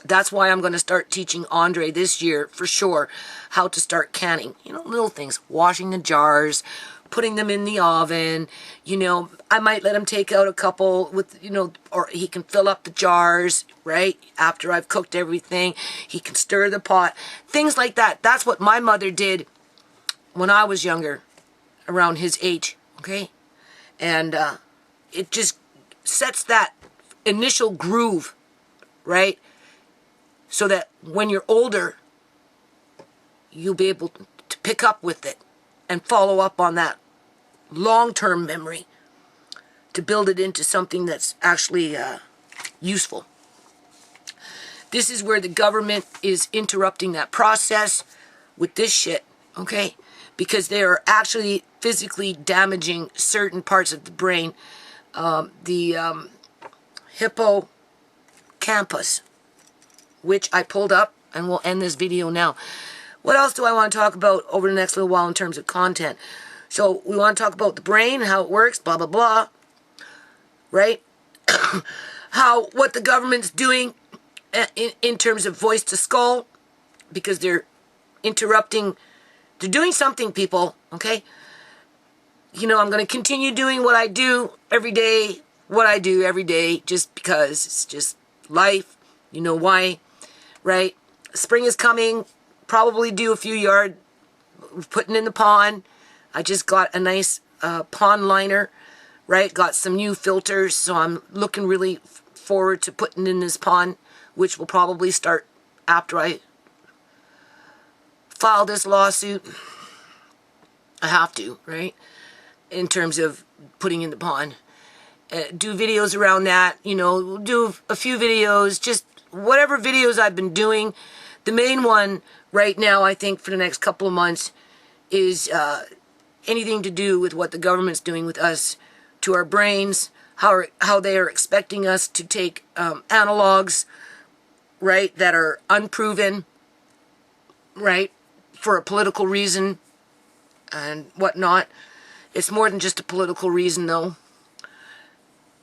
That's why I'm going to start teaching Andre this year, for sure, how to start canning. You know, little things, washing the jars, putting them in the oven. You know, I might let him take out a couple with, you know, or he can fill up the jars, right? After I've cooked everything, he can stir the pot. Things like that. That's what my mother did when I was younger, around his age, okay? And it just sets that initial groove, right? So that when you're older, you'll be able to pick up with it and follow up on that long-term memory to build it into something that's actually useful. This is where the government is interrupting that process with this shit, okay? Because they are actually physically damaging certain parts of the brain. The hippocampus, which I pulled up, and we'll end this video now. What else do I want to talk about over the next little while in terms of content? So we want to talk about the brain, how it works, blah, blah, blah. Right? What the government's doing in terms of voice to skull, because they're interrupting. They're doing something, people, okay? I'm going to continue doing what I do every day, just because it's just life. You know why, right? Spring is coming. Probably do a few yard putting in the pond. I just got a nice pond liner, right? Got some new filters, so I'm looking really forward to putting in this pond, which will probably start after I file this lawsuit. I have to, right? In terms of putting in the pond. Do videos around that, do a few videos, just whatever videos I've been doing. The main one right now, I think, for the next couple of months is anything to do with what the government's doing with us, to our brains, how they are expecting us to take analogs, right, that are unproven, right, for a political reason and whatnot. It's more than just a political reason, though.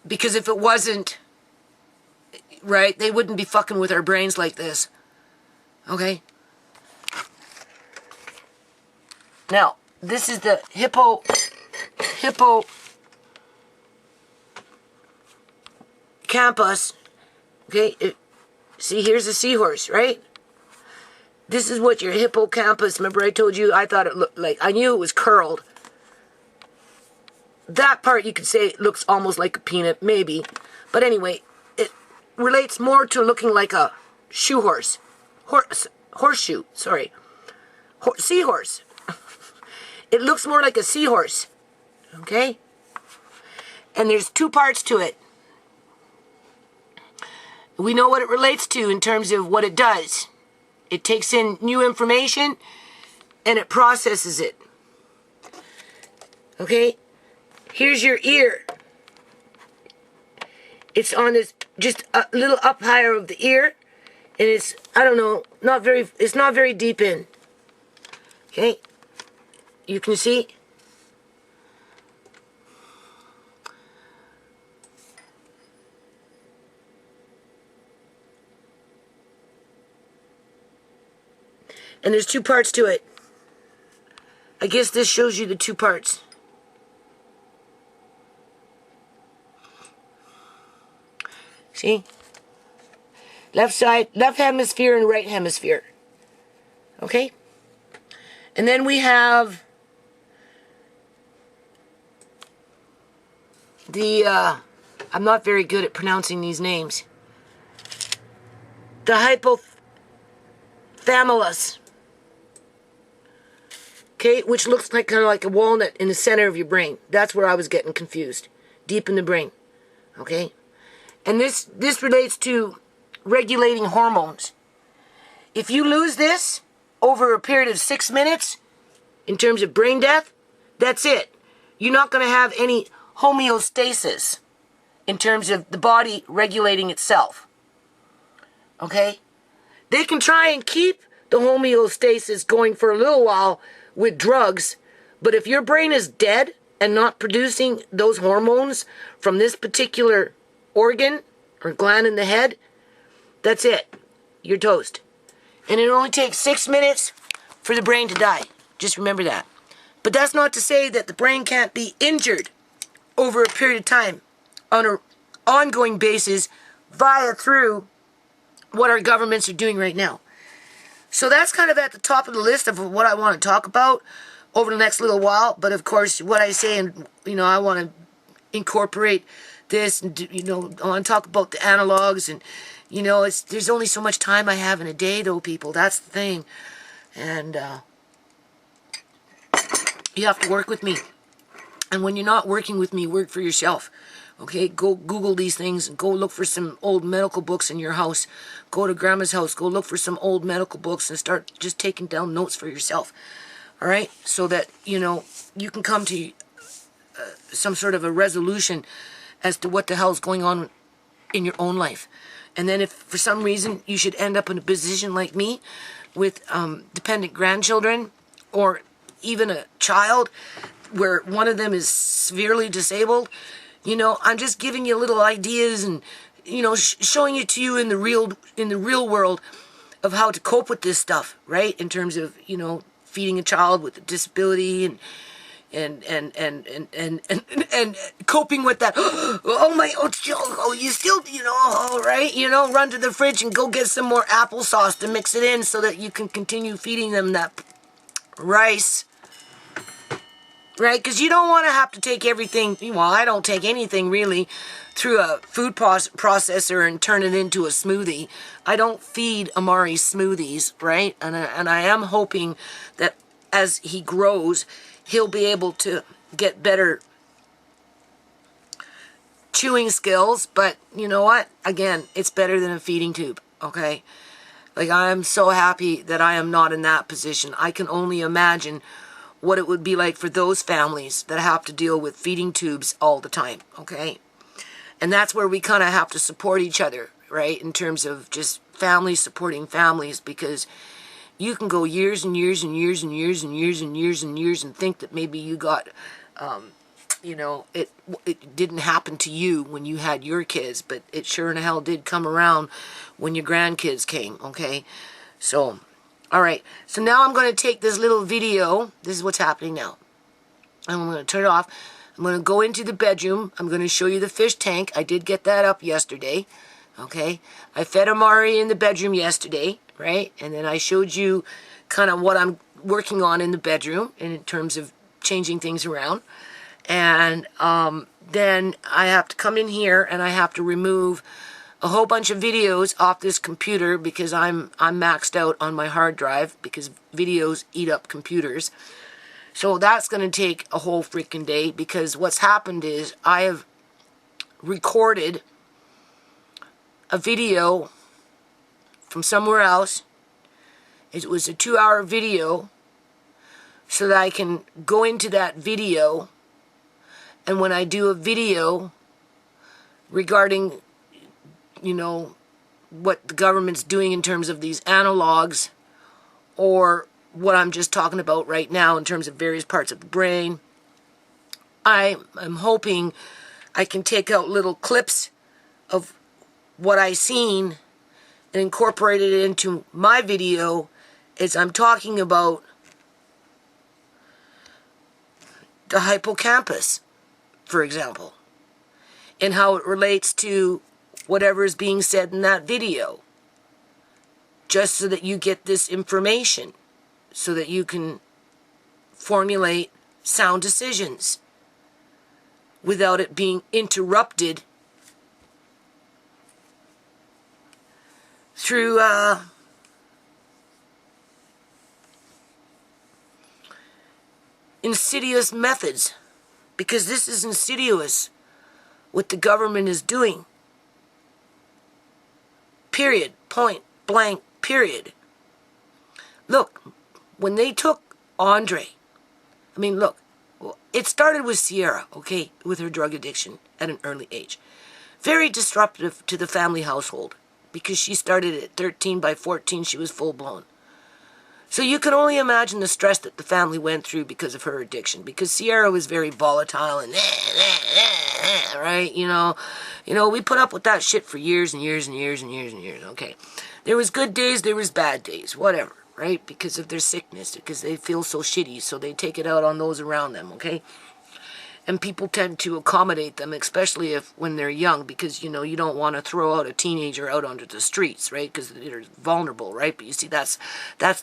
Because if it wasn't, right, they wouldn't be fucking with our brains like this. Okay? Now, this is the Hippocampus. Okay? See, here's a seahorse, right? This is what your hippocampus, remember I told you I thought it looked like, I knew it was curled. That part you could say it looks almost like a peanut, maybe. But anyway, it relates more to looking like a shoe horse. Horseshoe, sorry. Seahorse. It looks more like a seahorse. Okay? And there's two parts to it. We know what it relates to in terms of what it does. It takes in new information and it processes it. Okay? Here's your ear. It's on this, just a little up higher of the ear. And it's, I don't know, it's not very deep in. Okay? You can see. And there's two parts to it. I guess this shows you the two parts. See? Left side, left hemisphere and right hemisphere. Okay? And then we have the, I'm not very good at pronouncing these names. The hypothalamus. Okay? Which looks like kind of like a walnut in the center of your brain. That's where I was getting confused. Deep in the brain. Okay? And this relates to regulating hormones. If you lose this over a period of 6 minutes, in terms of brain death, that's it. You're not going to have any homeostasis in terms of the body regulating itself. Okay? They can try and keep the homeostasis going for a little while with drugs, but if your brain is dead and not producing those hormones from this particular organ or gland in the head, that's it. You're toast. And it only takes 6 minutes for the brain to die. Just remember that. But that's not to say that the brain can't be injured over a period of time on an ongoing basis through what our governments are doing right now. So that's kind of at the top of the list of what I want to talk about over the next little while. But of course, what I say, and I want to incorporate this, and I want to talk about the analogs, and there's only so much time I have in a day, though, people. That's the thing, and you have to work with me. And when you're not working with me, work for yourself. Okay, go Google these things and go look for some old medical books in your house. Go to grandma's house, go look for some old medical books and start just taking down notes for yourself. All right, so that you can come to some sort of a resolution as to what the hell's going on in your own life. And then if for some reason you should end up in a position like me, with dependent grandchildren, or even a child where one of them is severely disabled. You know, I'm just giving you little ideas and, you know, showing it to you in the real world of how to cope with this stuff, right? In terms of, you know, feeding a child with a disability and coping with that. You still, you know, all right, you know, run to the fridge and go get some more applesauce to mix it in so that you can continue feeding them that rice, right? Because you don't want to have to take everything, well, I don't take anything really through a food processor and turn it into a smoothie. I don't feed Amari smoothies, right? And I am hoping that as he grows, he'll be able to get better chewing skills. But you know what? Again, it's better than a feeding tube, okay? Like, I am so happy that I am not in that position. I can only imagine what it would be like for those families that have to deal with feeding tubes all the time, okay? And that's where we kind of have to support each other, right? In terms of just families supporting families, because you can go years and years and years and years and years and years and years and think that maybe you got, you know, it didn't happen to you when you had your kids, but it sure in hell did come around when your grandkids came, okay? So, all right. So now I'm going to take this little video. This is what's happening now. I'm going to turn it off. I'm going to go into the bedroom. I'm going to show you the fish tank. I did get that up yesterday, okay? I fed Amari in the bedroom yesterday, right? And then I showed you kind of what I'm working on in the bedroom in terms of changing things around. And then I have to come in here and I have to remove a whole bunch of videos off this computer because I'm maxed out on my hard drive because videos eat up computers. So that's going to take a whole freaking day, because what's happened is I have recorded a video from somewhere else. It was a 2-hour video so that I can go into that video, and when I do a video regarding, you know, what the government's doing in terms of these analogs, or what I'm just talking about right now in terms of various parts of the brain, I'm hoping I can take out little clips of what I seen and incorporate it into my video as I'm talking about the hippocampus, for example, and how it relates to whatever is being said in that video, just so that you get this information, so that you can formulate sound decisions without it being interrupted through insidious methods, because this is insidious what the government is doing. Period. Point blank. Period. Look, when they took Andre, I mean, look, it started with Sierra, okay, with her drug addiction at an early age. Very disruptive to the family household, because she started at 13, by 14 she was full-blown. So you can only imagine the stress that the family went through because of her addiction, because Sierra was very volatile and right, you know, we put up with that shit for years and years and years and years and years, okay. There was good days, there was bad days, whatever, right, because of their sickness, because they feel so shitty, so they take it out on those around them, okay. And people tend to accommodate them, especially when they're young, because, you know, you don't want to throw out a teenager out onto the streets, right, because they're vulnerable, right, but you see, that's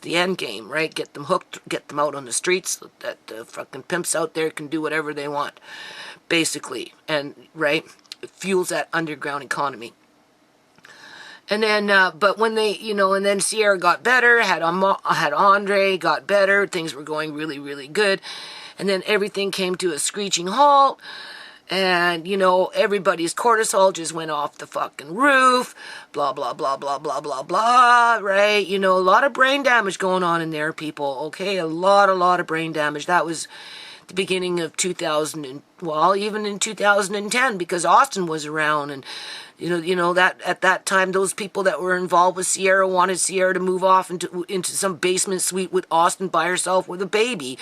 the end game, right, get them hooked, get them out on the streets, so that the fucking pimps out there can do whatever they want, basically, and, right, it fuels that underground economy. And then, but when they, you know, and then Sierra got better, had Andre, got better, things were going really, really good. And then everything came to a screeching halt. And, you know, everybody's cortisol just went off the fucking roof. Blah, blah, blah, blah, blah, blah, blah, right? You know, a lot of brain damage going on in there, people, okay? A lot of brain damage. That was the beginning of 2000, and well, even in 2010, because Austin was around, and you know that at that time those people that were involved with Sierra wanted Sierra to move off into some basement suite with Austin by herself with a baby.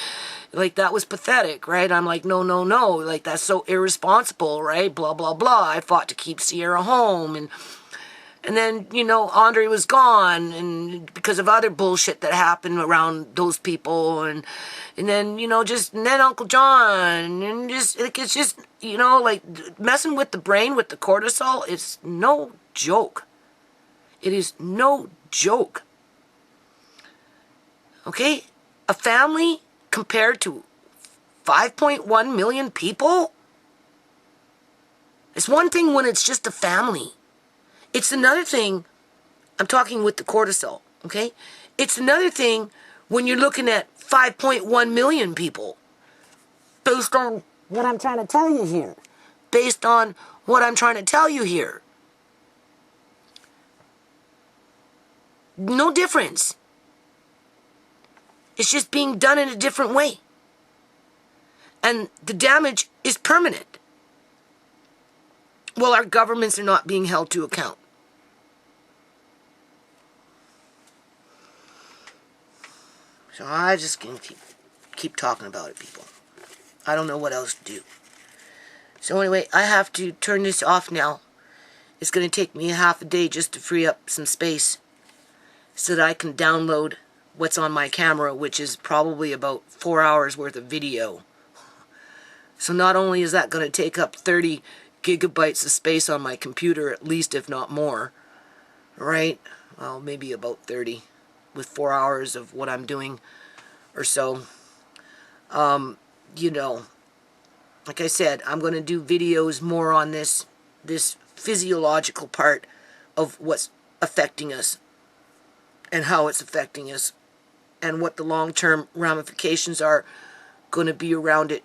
Like, that was pathetic, right? I'm like, no, no, no, like, that's so irresponsible, right? Blah blah blah. I fought to keep Sierra home, and then, you know, Andre was gone, and because of other bullshit that happened around those people, and then, you know, and then Uncle John, and just, like, it's just, you know, like, messing with the brain with the cortisol, it's no joke. It is no joke. Okay? A family compared to 5.1 million people? It's one thing when it's just a family. It's another thing, I'm talking with the cortisol, okay? It's another thing when you're looking at 5.1 million people. Based on what I'm trying to tell you here. Based on what I'm trying to tell you here. No difference. It's just being done in a different way. And the damage is permanent. Well, our governments are not being held to account. So I just can keep talking about it, people. I don't know what else to do. So anyway, I have to turn this off now. It's going to take me a half a day just to free up some space so that I can download what's on my camera, which is probably about 4 hours worth of video. So not only is that going to take up 30 gigabytes of space on my computer, at least, if not more, right? Well, maybe about 30 with 4 hours of what I'm doing or so. You know, like I said, I'm going to do videos more on this physiological part of what's affecting us and how it's affecting us and what the long-term ramifications are going to be around it,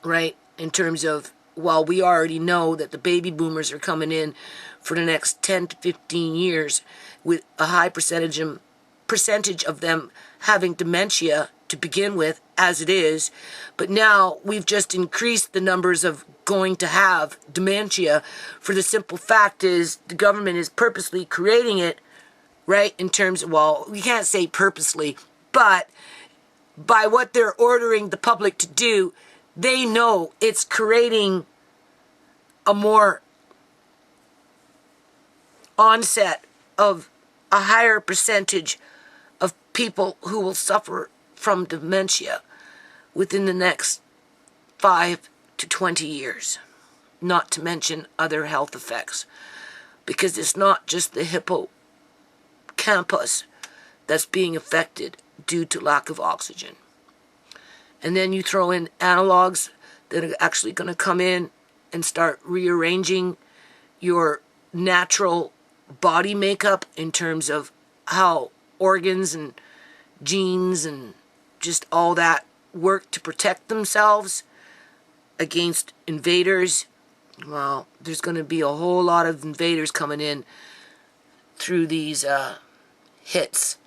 right? In terms of, well, we already know that the baby boomers are coming in for the next 10 to 15 years with a high percentage of them having dementia to begin with, as it is. But now we've just increased the numbers of going to have dementia, for the simple fact is the government is purposely creating it, right? In terms of, well, we can't say purposely, but by what they're ordering the public to do, they know it's creating a more onset of a higher percentage of people who will suffer from dementia within the next 5 to 20 years. Not to mention other health effects. Because it's not just the hippocampus that's being affected due to lack of oxygen. And then you throw in analogs that are actually going to come in and start rearranging your natural body makeup in terms of how organs and genes and just all that work to protect themselves against invaders. Well, there's going to be a whole lot of invaders coming in through these hits